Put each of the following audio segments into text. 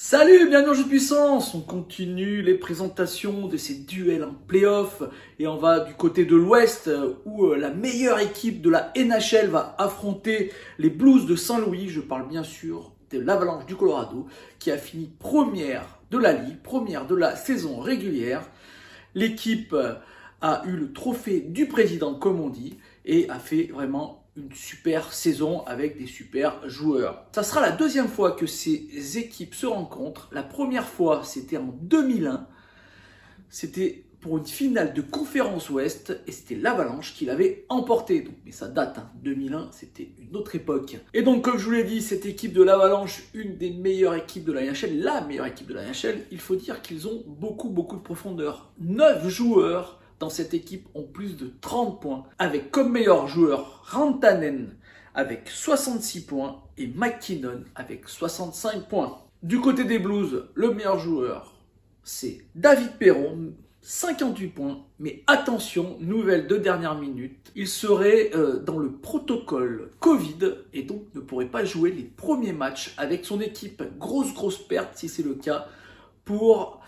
Salut, bienvenue en Jeu de Puissance. On continue les présentations de ces duels en play-off et on va du côté de l'Ouest où la meilleure équipe de la NHL va affronter les Blues de Saint-Louis. Je parle bien sûr de l'Avalanche du Colorado qui a fini première de la Ligue, première de la saison régulière. L'équipe a eu le trophée du président comme on dit et a fait vraiment une super saison avec des super joueurs. Ça sera la deuxième fois que ces équipes se rencontrent. La première fois, c'était en 2001. C'était pour une finale de conférence Ouest et c'était l'Avalanche qui l'avait emporté. Donc, mais ça date, 2001, c'était une autre époque. Et donc, comme je vous l'ai dit, cette équipe de l'Avalanche, une des meilleures équipes de la NHL, la meilleure équipe de la NHL, il faut dire qu'ils ont beaucoup de profondeur. 9 joueurs dans cette équipe ont plus de 30 points, avec comme meilleur joueur Rantanen avec 66 points et McKinnon avec 65 points. Du côté des Blues, le meilleur joueur, c'est David Perron, 58 points. Mais attention, nouvelle de dernière minute, il serait dans le protocole Covid et donc ne pourrait pas jouer les premiers matchs avec son équipe. Grosse perte si c'est le cas pour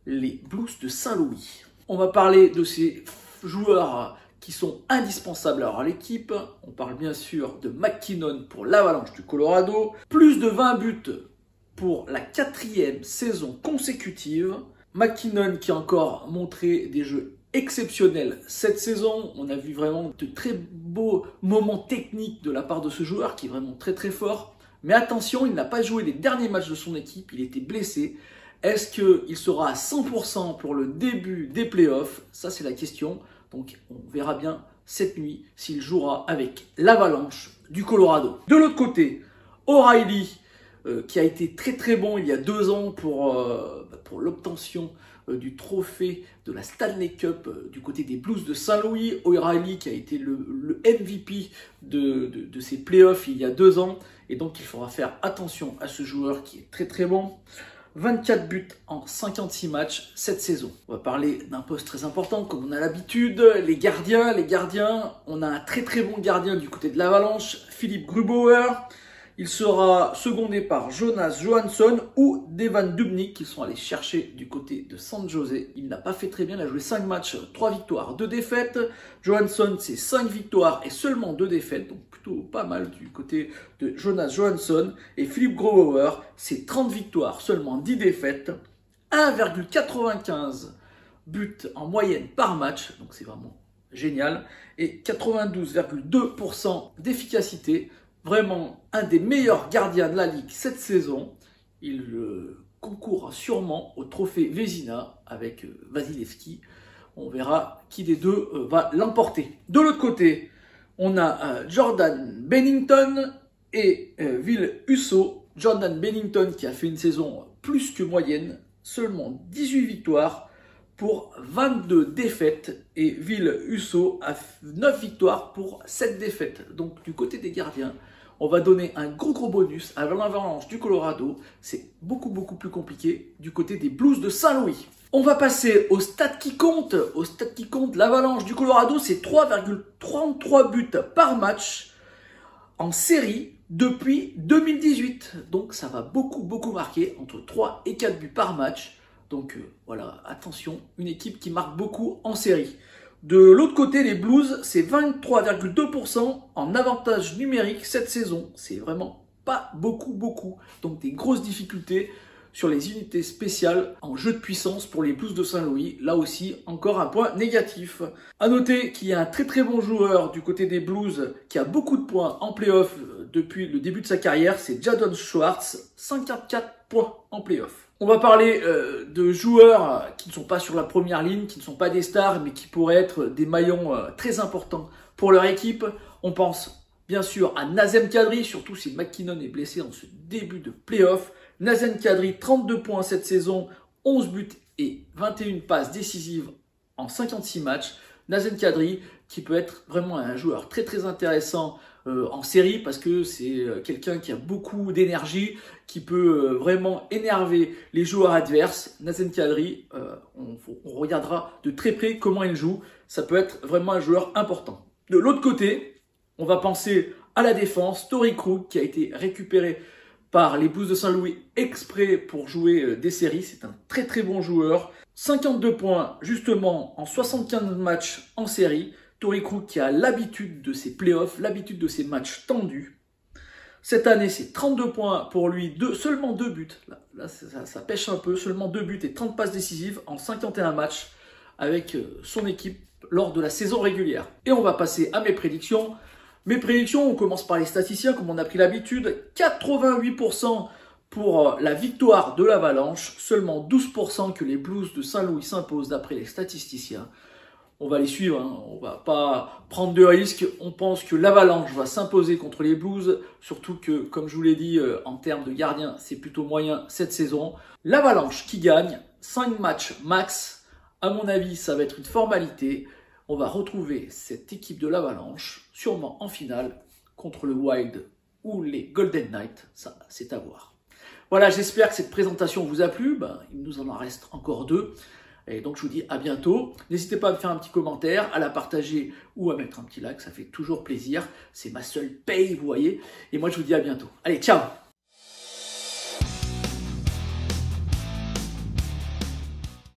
les Blues de Saint-Louis. On va parler de ces joueurs qui sont indispensables à l'équipe. On parle bien sûr de McKinnon pour l'Avalanche du Colorado. Plus de 20 buts pour la 4e saison consécutive. McKinnon qui a encore montré des jeux exceptionnels cette saison. On a vu vraiment de très beaux moments techniques de la part de ce joueur qui est vraiment très fort. Mais attention, il n'a pas joué les derniers matchs de son équipe. Il était blessé. Est-ce qu'il sera à 100% pour le début des playoffs? Ça, c'est la question. Donc, on verra bien cette nuit s'il jouera avec l'Avalanche du Colorado. De l'autre côté, O'Reilly, qui a été très bon il y a 2 ans pour l'obtention du trophée de la Stanley Cup du côté des Blues de Saint-Louis. O'Reilly qui a été le MVP de ces playoffs il y a 2 ans. Et donc, il faudra faire attention à ce joueur qui est très bon. 24 buts en 56 matchs cette saison. On va parler d'un poste très important comme on a l'habitude, les gardiens. On a un très bon gardien du côté de l'Avalanche, Philippe Grubauer. Il sera secondé par Jonas Johansson ou Devan Dubnyk qui sont allés chercher du côté de San José. Il n'a pas fait très bien, il a joué 5 matchs, 3 victoires, 2 défaites. Johansson, c'est 5 victoires et seulement 2 défaites, donc plutôt pas mal du côté de Jonas Johansson. Et Philippe Grubauer, c'est 30 victoires, seulement 10 défaites, 1,95 buts en moyenne par match, donc c'est vraiment génial, et 92,2% d'efficacité. Vraiment un des meilleurs gardiens de la Ligue cette saison. Il concourt sûrement au trophée Vezina avec Vasilevski. On verra qui des deux va l'emporter. De l'autre côté, on a Jordan Binnington et Ville Husso. Jordan Binnington qui a fait une saison plus que moyenne, seulement 18 victoires pour 22 défaites et Ville Husso a 9 victoires pour 7 défaites. Donc du côté des gardiens, on va donner un gros bonus à l'Avalanche du Colorado. C'est beaucoup plus compliqué du côté des Blues de Saint-Louis. On va passer au stade qui compte. Au stade qui compte, l'Avalanche du Colorado, c'est 3,33 buts par match en série depuis 2018. Donc ça va beaucoup marquer, entre 3 et 4 buts par match. Donc voilà, attention, une équipe qui marque beaucoup en série. De l'autre côté, les Blues, c'est 23,2% en avantage numérique cette saison. C'est vraiment pas beaucoup. Donc des grosses difficultés sur les unités spéciales en jeu de puissance pour les Blues de Saint-Louis. Là aussi, encore un point négatif. À noter qu'il y a un très bon joueur du côté des Blues qui a beaucoup de points en play-off depuis le début de sa carrière. C'est Jadon Schwartz, 54 points en play-off. On va parler de joueurs qui ne sont pas sur la première ligne, qui ne sont pas des stars, mais qui pourraient être des maillons très importants pour leur équipe. On pense bien sûr à Nazem Kadri, surtout si McKinnon est blessé en ce début de play-off. Nazem Kadri, 32 points cette saison, 11 buts et 21 passes décisives en 56 matchs. Nazem Kadri qui peut être vraiment un joueur très intéressant en série parce que c'est quelqu'un qui a beaucoup d'énergie, qui peut vraiment énerver les joueurs adverses. Nazem Kadri, on regardera de très près comment il joue. Ça peut être vraiment un joueur important. De l'autre côté, on va penser à la défense. Torrey Krug qui a été récupéré par les Blues de Saint-Louis exprès pour jouer des séries. C'est un très très bon joueur. 52 points justement en 75 matchs en série. Torrey Krug qui a l'habitude de ses playoffs, l'habitude de ses matchs tendus. Cette année, c'est 32 points pour lui, seulement 2 buts. Là ça pêche un peu, seulement 2 buts et 30 passes décisives en 51 matchs avec son équipe lors de la saison régulière. Et on va passer à mes prédictions. Mes prédictions, on commence par les statisticiens, comme on a pris l'habitude. 88% pour la victoire de l'Avalanche, seulement 12% que les Blues de Saint-Louis s'imposent d'après les statisticiens. On va les suivre, hein. On va pas prendre de risques. On pense que l'Avalanche va s'imposer contre les Blues, surtout que, comme je vous l'ai dit, en termes de gardien, c'est plutôt moyen cette saison. L'Avalanche qui gagne, 5 matchs max. À mon avis, ça va être une formalité. On va retrouver cette équipe de l'Avalanche, sûrement en finale, contre le Wild ou les Golden Knights. Ça, c'est à voir. Voilà, j'espère que cette présentation vous a plu. Il nous en reste encore 2. Et donc, je vous dis à bientôt. N'hésitez pas à me faire un petit commentaire, à la partager ou à mettre un petit like. Ça fait toujours plaisir. C'est ma seule paye, vous voyez. Et moi, je vous dis à bientôt. Allez, ciao!